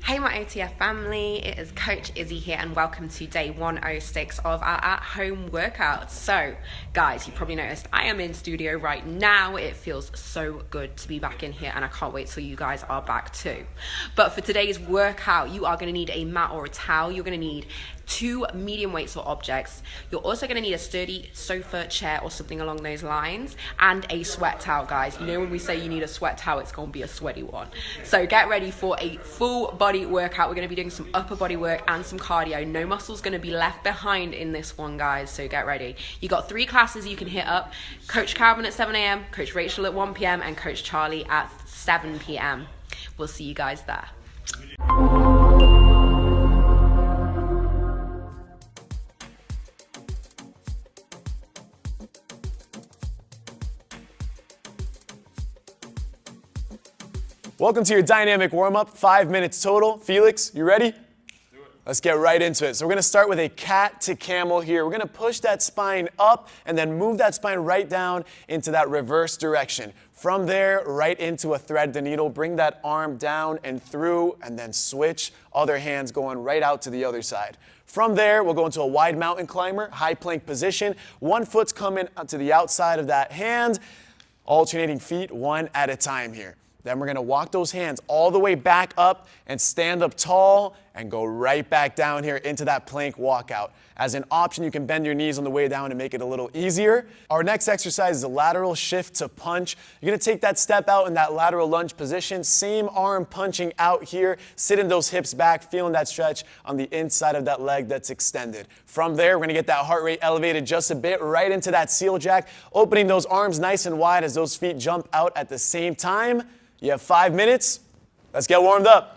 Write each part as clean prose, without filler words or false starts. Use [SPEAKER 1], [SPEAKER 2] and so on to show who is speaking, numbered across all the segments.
[SPEAKER 1] Hey my OTF family, it is Coach Izzy here and welcome to day 106 of our at-home workouts. So guys, you probably noticed I am in studio right now. It feels so good to be back in here and I can't wait till you guys are back too. But for today's workout, you are going to need a mat or a towel. You're going to need 2 medium weights or objects. You're also going to need a sturdy sofa, chair or something along those lines, and a sweat towel, guys. You know when we say you need a sweat towel, it's going to be a sweaty one. So get ready for a full body workout. We're going to be doing some upper body work and some cardio. No muscles going to be left behind in this one, guys, so get ready. You got 3 classes you can hit up: Coach Calvin at 7 a.m, Coach Rachel at 1 p.m, and Coach Charlie at 7 p.m. We'll see you guys there.
[SPEAKER 2] Welcome to your dynamic warm-up, 5 minutes total. Felix, you ready? Do it. Let's get right into it. So we're going to start with a cat to camel here. We're going to push that spine up and then move that spine right down into that reverse direction. From there, right into a thread the needle. Bring that arm down and through and then switch. Other hands going right out to the other side. From there, we'll go into a wide mountain climber, high plank position. One foot's coming to the outside of that hand. Alternating feet, one at a time here. Then we're going to walk those hands all the way back up and stand up tall and go right back down here into that plank walkout. As an option, you can bend your knees on the way down to make it a little easier. Our next exercise is a lateral shift to punch. You're going to take that step out in that lateral lunge position. Same arm punching out here. Sitting those hips back, feeling that stretch on the inside of that leg that's extended. From there, we're going to get that heart rate elevated just a bit right into that seal jack, opening those arms nice and wide as those feet jump out at the same time. You have 5 minutes. Let's get warmed up.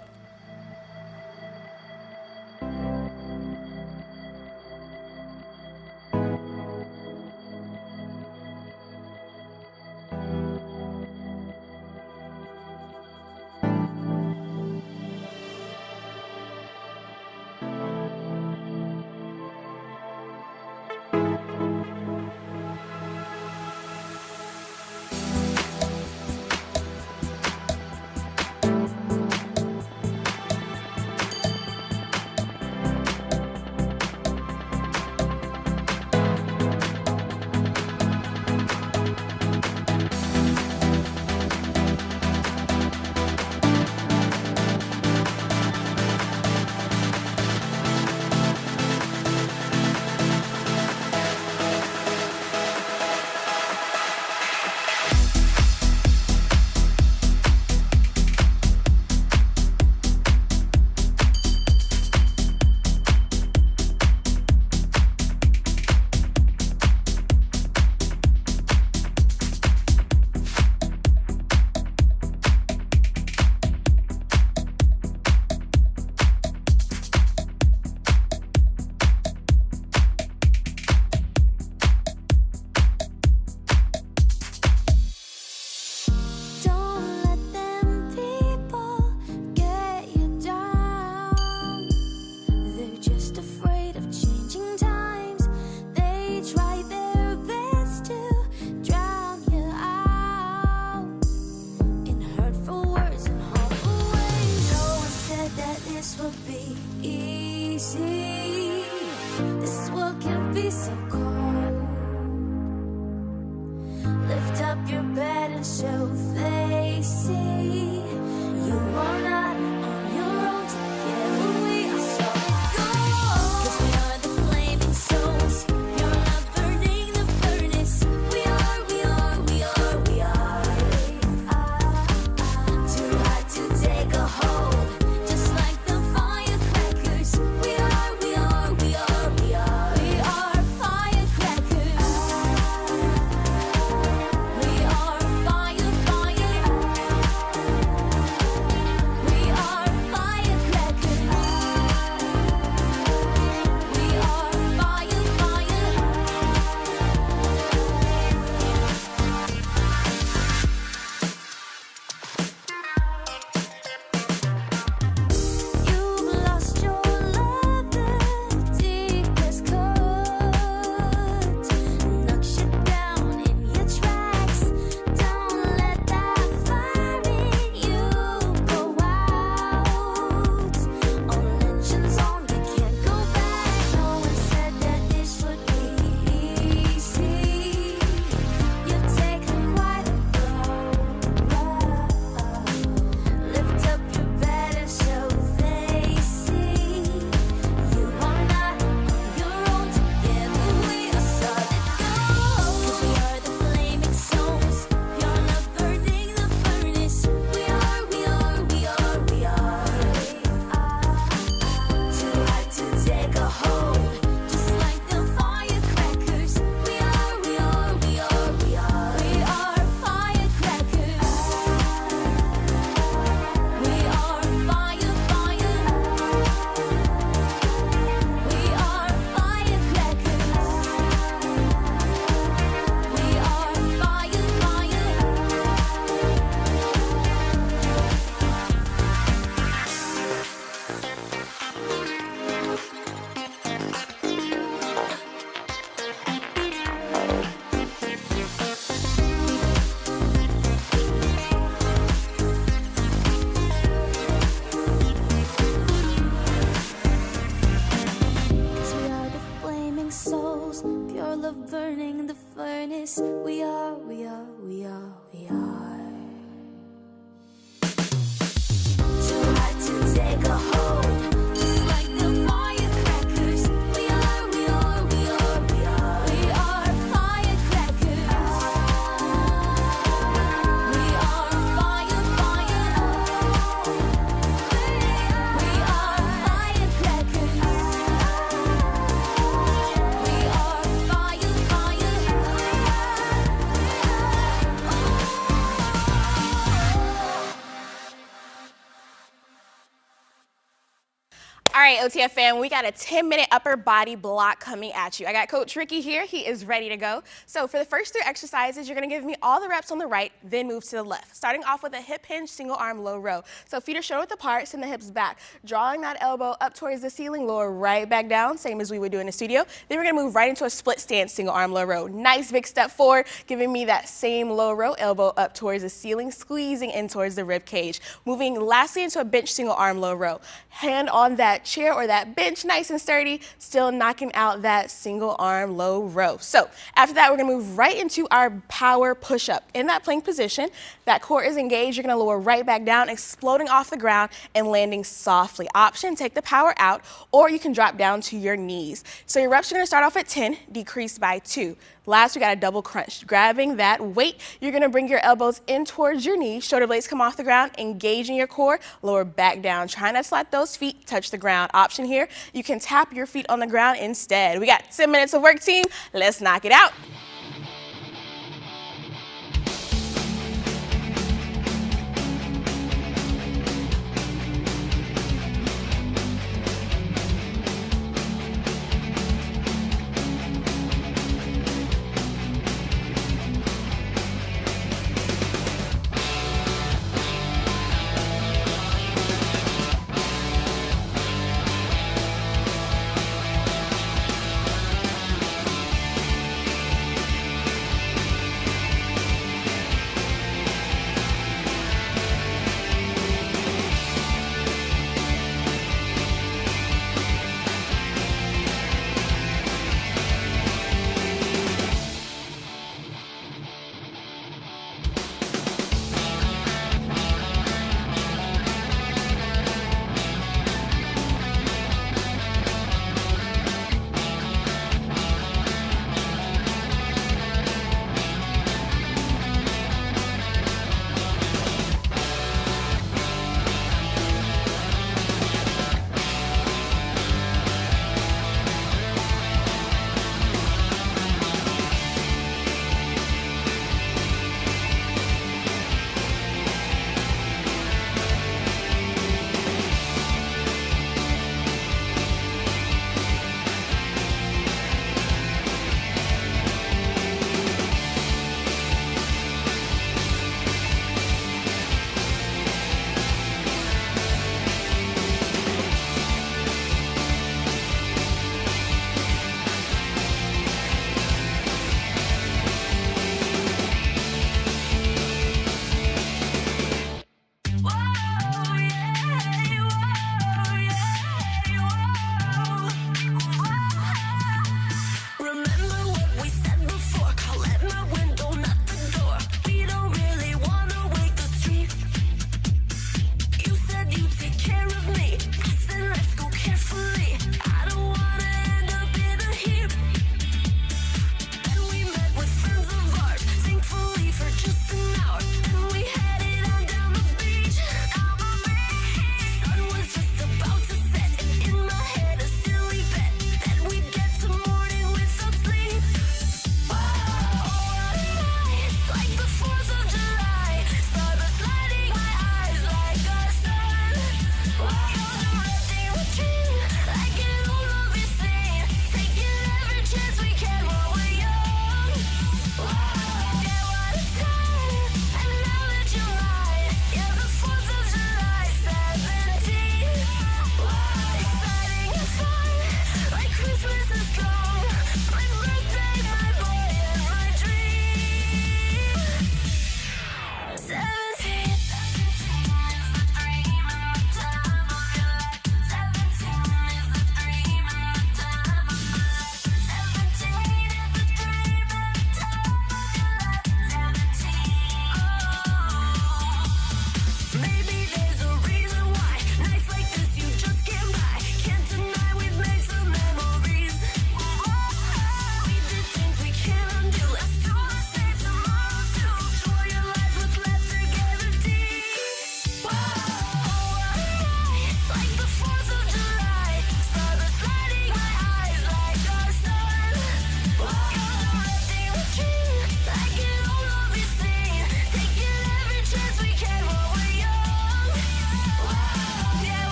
[SPEAKER 3] All right, OTF fam, we got a 10-minute upper body block coming at you. I got Coach Ricky here. He is ready to go. So for the first 3 exercises, you're going to give me all the reps on the right, then move to the left. Starting off with a hip hinge single arm low row. So feet are shoulder width apart, send the hips back. Drawing that elbow up towards the ceiling, lower right back down, same as we would do in the studio. Then we're going to move right into a split stance single arm low row. Nice big step forward, giving me that same low row, elbow up towards the ceiling, squeezing in towards the rib cage. Moving lastly into a bench single arm low row. Hand on that chair or that bench, nice and sturdy, still knocking out that single arm low row. So after that, we're gonna move right into our power push-up. In that plank position, that core is engaged, you're gonna lower right back down, exploding off the ground and landing softly. Option, take the power out, or you can drop down to your knees. So your reps are gonna start off at 10, decrease by 2. Last, we got a double crunch. Grabbing that weight, you're gonna bring your elbows in towards your knees, shoulder blades come off the ground, engaging your core, lower back down. Try not to let those feet touch the ground. Option here, you can tap your feet on the ground instead. We got 10 minutes of work, team. Let's knock it out.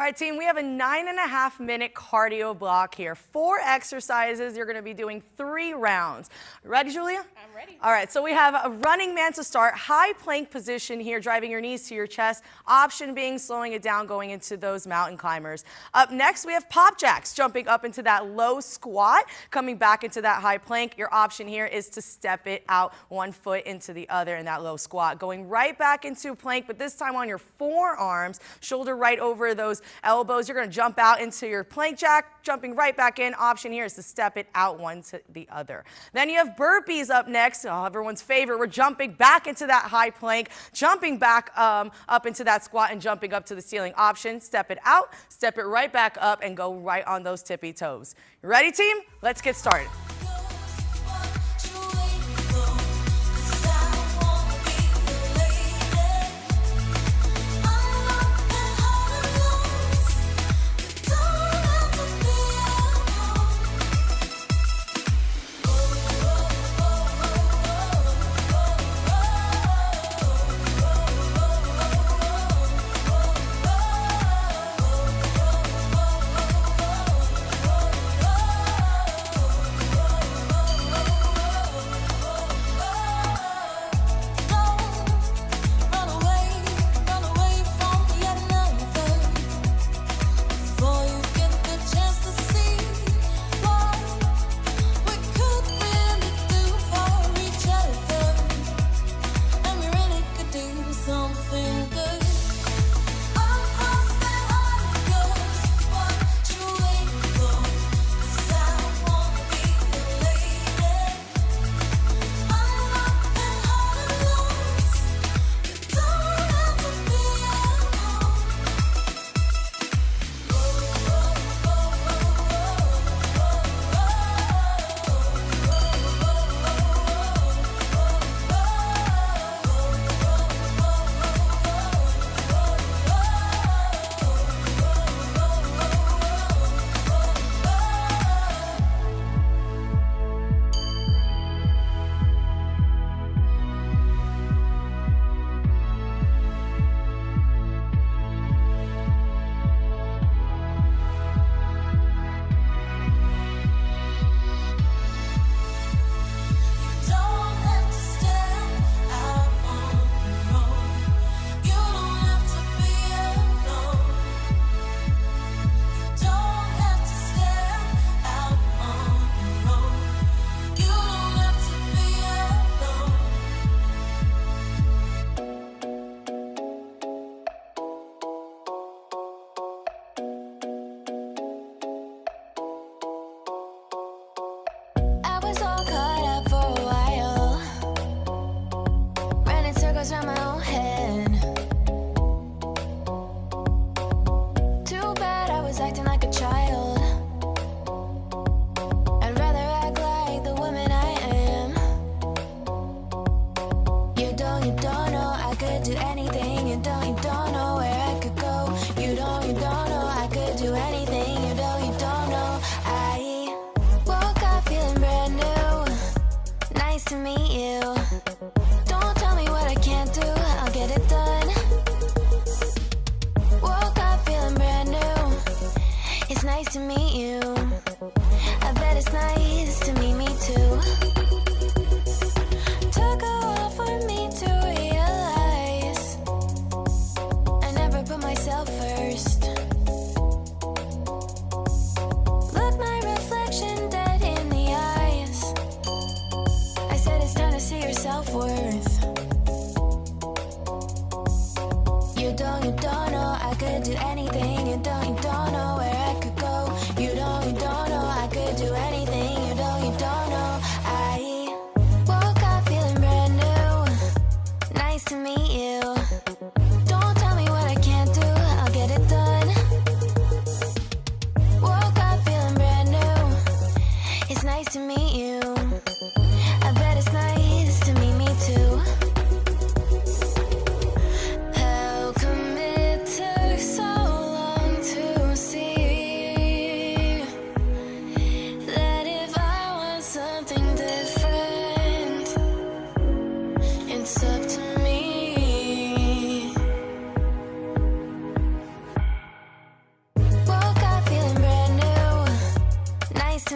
[SPEAKER 3] Alrighty
[SPEAKER 4] right, team, we have a 9.5-minute cardio block here. 4 exercises. You're going to be doing 3 rounds. Ready, Julia?
[SPEAKER 3] I'm ready.
[SPEAKER 4] All right, so we have a running man to start. High plank position here, driving your knees to your chest. Option being slowing it down, going into those mountain climbers. Up next, we have pop jacks, jumping up into that low squat, coming back into that high plank. Your option here is to step it out 1 foot into the other in that low squat. Going right back into plank, but this time on your forearms, shoulder right over those elbows. You're going to jump out into your plank jack, jumping right back in. Option here is to step it out one to the other. Then you have burpees up next. Oh, everyone's favorite. We're jumping back into that high plank, jumping back up into that squat and jumping up to the ceiling. Option, step it out, step it right back up and go right on those tippy toes. You ready, team? Let's get started.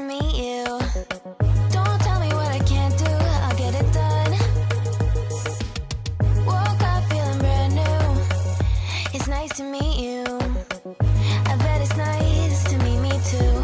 [SPEAKER 5] meet you. Don't tell me what I can't do, I'll get it done. Woke up feeling brand new. It's nice to meet you. I bet it's nice to meet me too.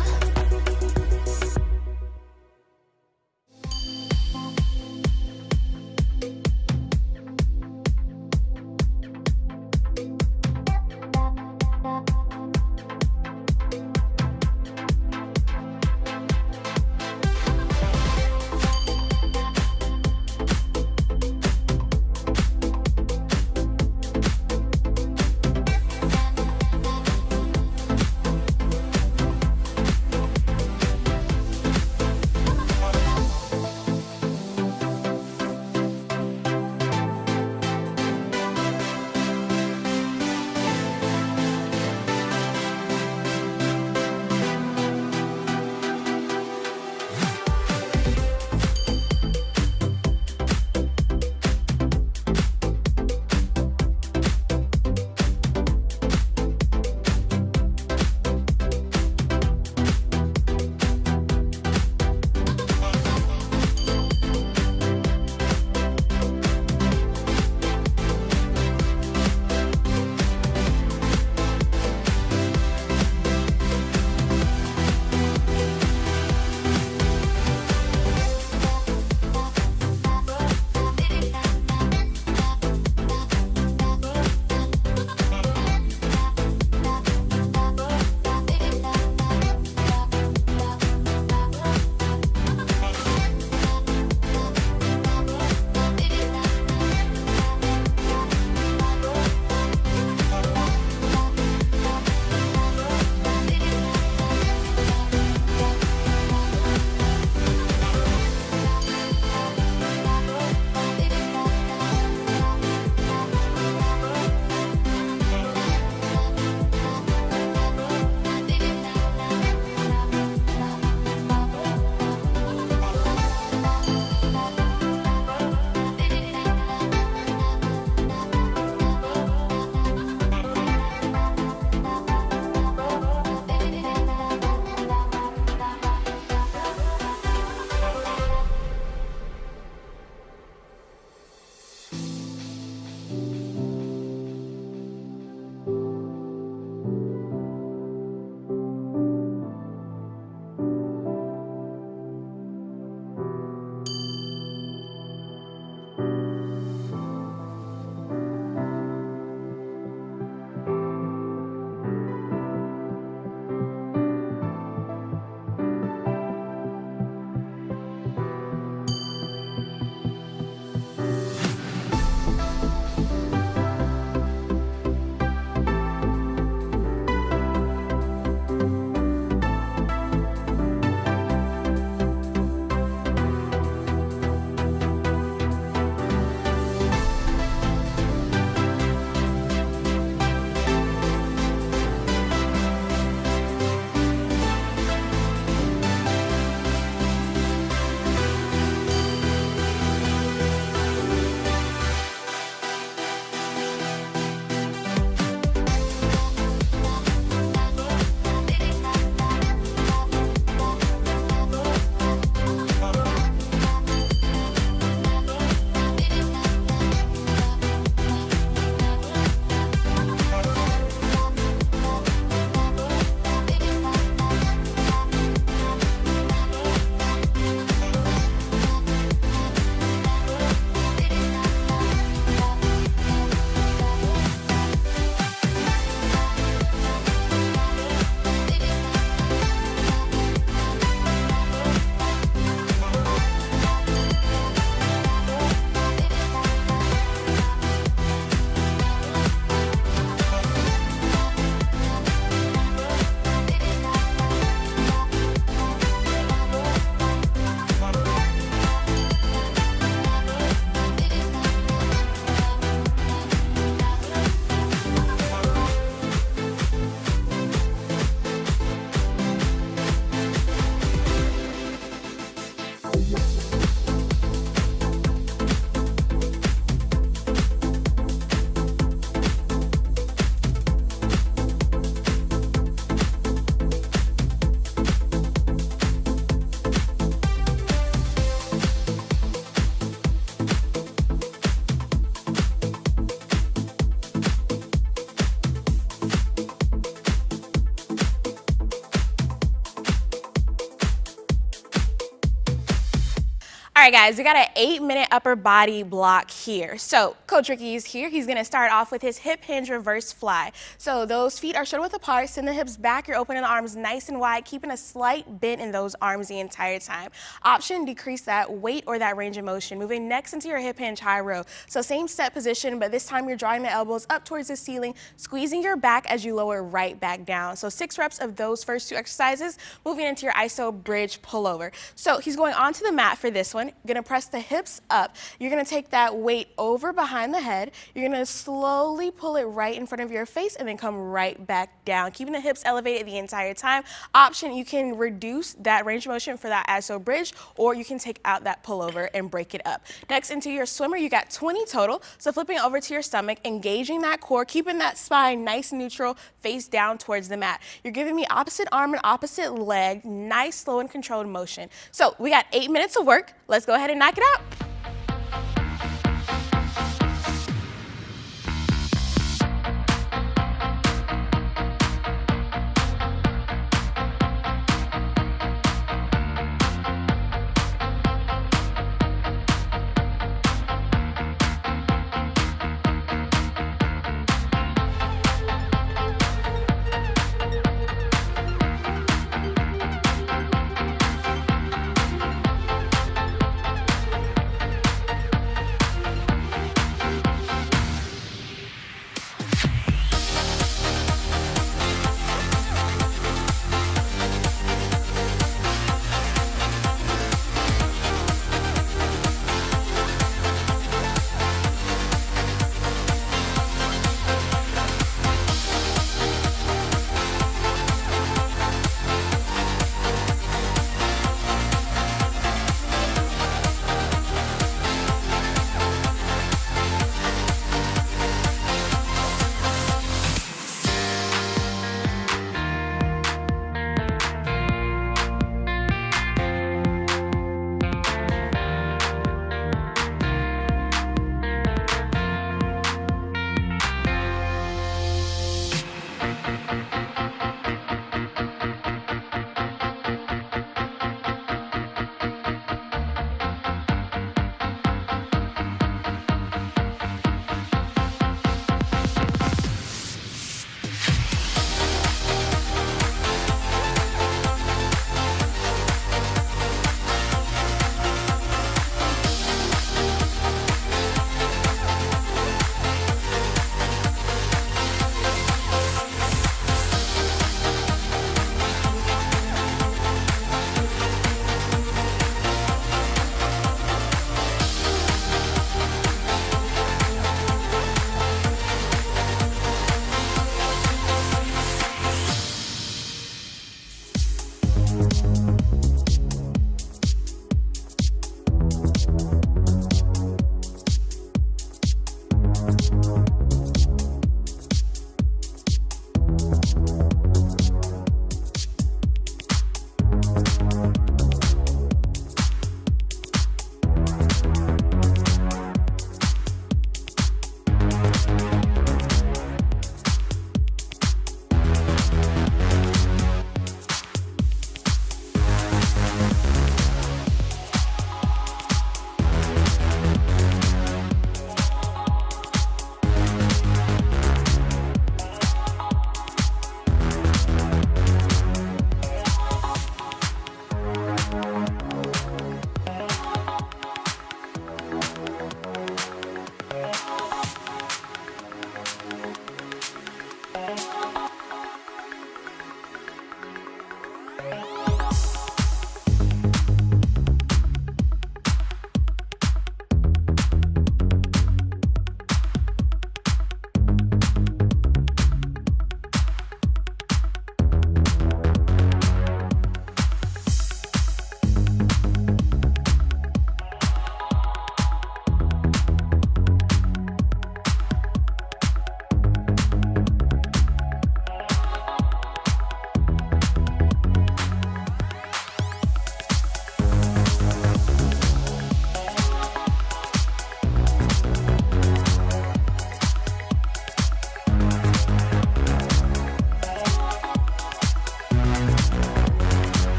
[SPEAKER 3] All right, guys, we got an 8-minute upper body block here. So Coach Ricky is here. He's gonna start off with his hip hinge reverse fly. So those feet are shoulder width apart, send the hips back, you're opening the arms nice and wide, keeping a slight bend in those arms the entire time. Option, decrease that weight or that range of motion. Moving next into your hip hinge high row. So same set position, but this time you're drawing the elbows up towards the ceiling, squeezing your back as you lower right back down. So 6 reps of those first 2 exercises, moving into your iso bridge pullover. So he's going onto the mat for this one. Gonna press the hips up. You're gonna take that weight over behind the head. You're gonna slowly pull it right in front of your face and then come right back down, keeping the hips elevated the entire time. Option, you can reduce that range of motion for that iso bridge, or you can take out that pullover and break it up. Next, into your swimmer, you got 20 total. So flipping over to your stomach, engaging that core, keeping that spine nice and neutral, face down towards the mat. You're giving me opposite arm and opposite leg, nice, slow and controlled motion. So we got 8 minutes of work. Let's go ahead and knock it out.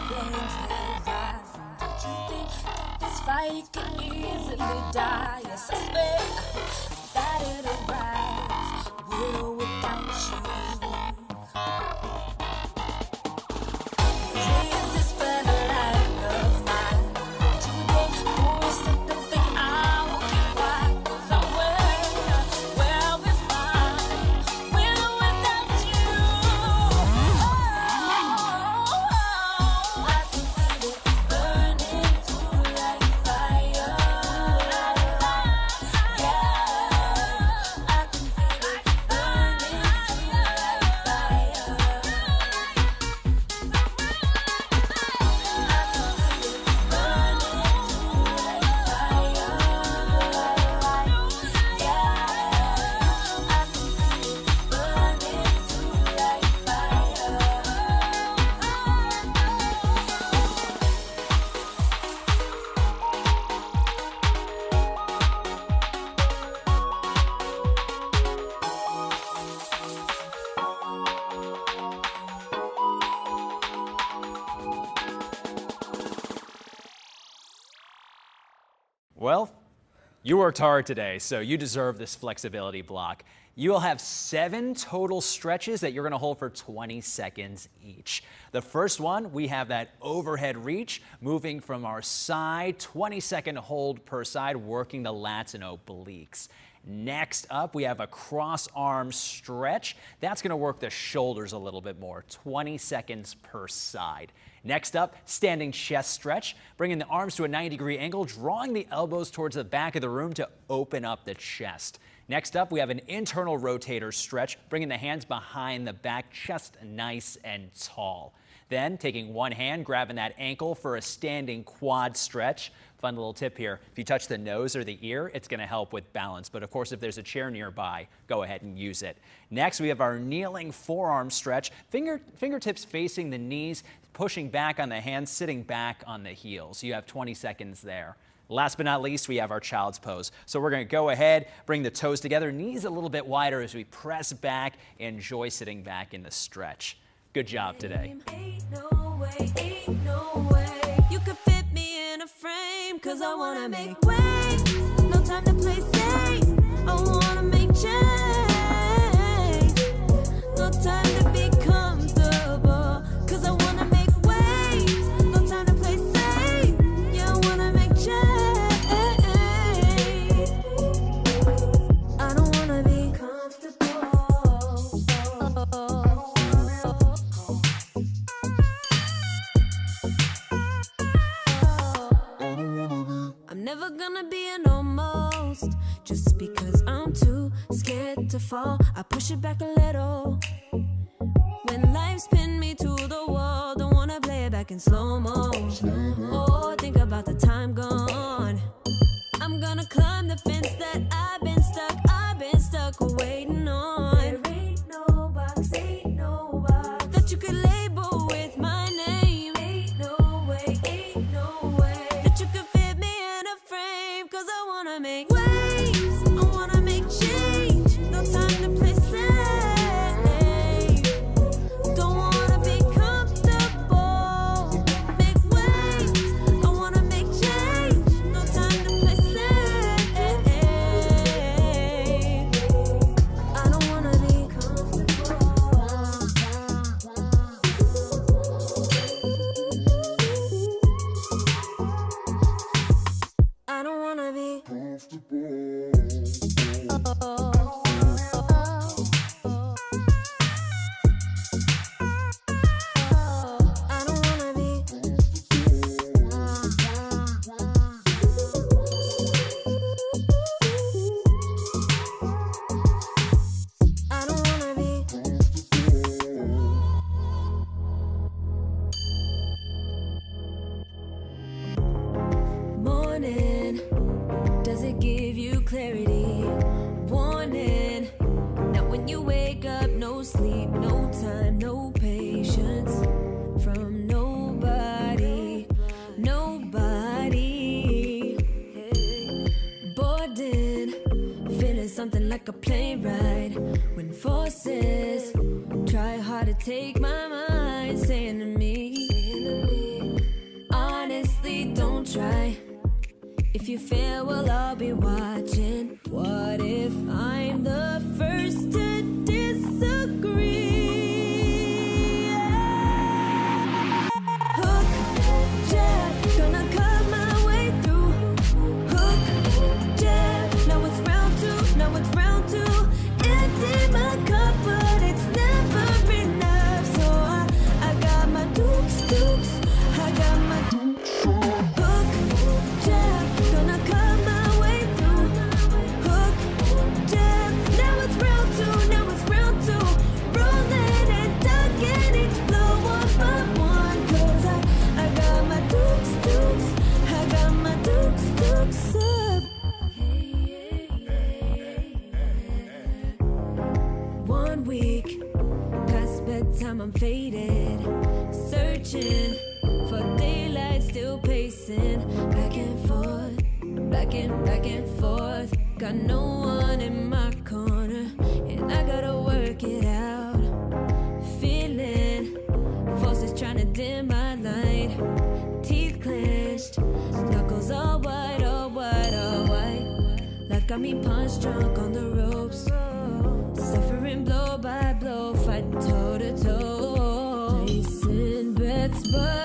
[SPEAKER 5] things that rise. Don't you think that this fight can easily die? Yes, I swear that it'll rise. Will without you. Resist for the lack of mine. Today, boys, I don't think I will keep quiet. 'Cause I will be fine. Will without you. I can feel it burning through like fire. Yeah, I can feel it burning through like fire.
[SPEAKER 6] Well, you worked hard today, so you deserve this flexibility block. You will have 7 total stretches that you're going to hold for 20 seconds each. The first one, we have that overhead reach, moving from our side, 20-second hold per side, working the lats and obliques. Next up, we have a cross arm stretch. That's going to work the shoulders a little bit more, 20 seconds per side. Next up, standing chest stretch, bringing the arms to a 90-degree angle, drawing the elbows towards the back of the room to open up the chest. Next up, we have an internal rotator stretch, bringing the hands behind the back, chest nice and tall. Then, taking one hand, grabbing that ankle for a standing quad stretch. Fun little tip here, if you touch the nose or the ear, it's going to help with balance. But of course, if there's a chair nearby, go ahead and use it. Next, we have our kneeling forearm stretch, fingertips facing the knees, pushing back on the hands, sitting back on the heels. You have 20 seconds there. Last but not least, we have our child's pose. So we're going to go ahead, bring the toes together, knees a little bit wider as we press back, enjoy sitting back in the stretch. Good job today.
[SPEAKER 5] Ain't no way you could fit me in a frame, 'cause I wanna make waves. No time to play safe. I wanna make change. No time to be comfortable, 'cause I wanna make waves. No time to play safe. Yeah, I wanna make change. I don't wanna be comfortable. I'm never gonna be an almost, just because I'm too scared to fall. I push it back a little. When life's pinned me to the wall, don't wanna play it back in slow-mo. Oh, think about the time gone. I'm gonna climb the fence that I've been stuck waiting on. There ain't no box that you could label with my name. Ain't no way that you could fit me in a frame, 'cause I wanna make waves, I wanna make change. No time to play safe. Don't wanna be comfortable. Make waves, I wanna make change. No time to play safe. I don't wanna be comfortable. I don't wanna be comfortable. I don't wanna be. I don't wanna be. Morning, does it give you clarity? Warning, that when you wake up, no sleep, no time, no patience from nobody. Boarding, feeling something like a plane ride. When forces try hard to take my mind, saying to me, you fail, well, I'll be watching. What if I'm the first to disagree? Hook, jab, gonna cut my way through. Hook, jab, now it's round two, now it's round two. Empty my cup, but it's never enough. So I got my dukes, I got my dukes. Hook, jab, gonna cut my way through. Hook, jab, now it's round two, now it's round two. Rolling and ducking each blow one by one. 'Cause I got my dukes, I got my dukes up. 1 week past bedtime, I'm faded, searching for daylight, still pacing back and forth, back and forth. Got no one in my corner, and I gotta work it out. Feeling forces trying to dim my light. Teeth clenched, knuckles all white, all white, all white. Like got me punch drunk on the ropes. Suffering blow by blow, fighting toe to toe. Placing bets, but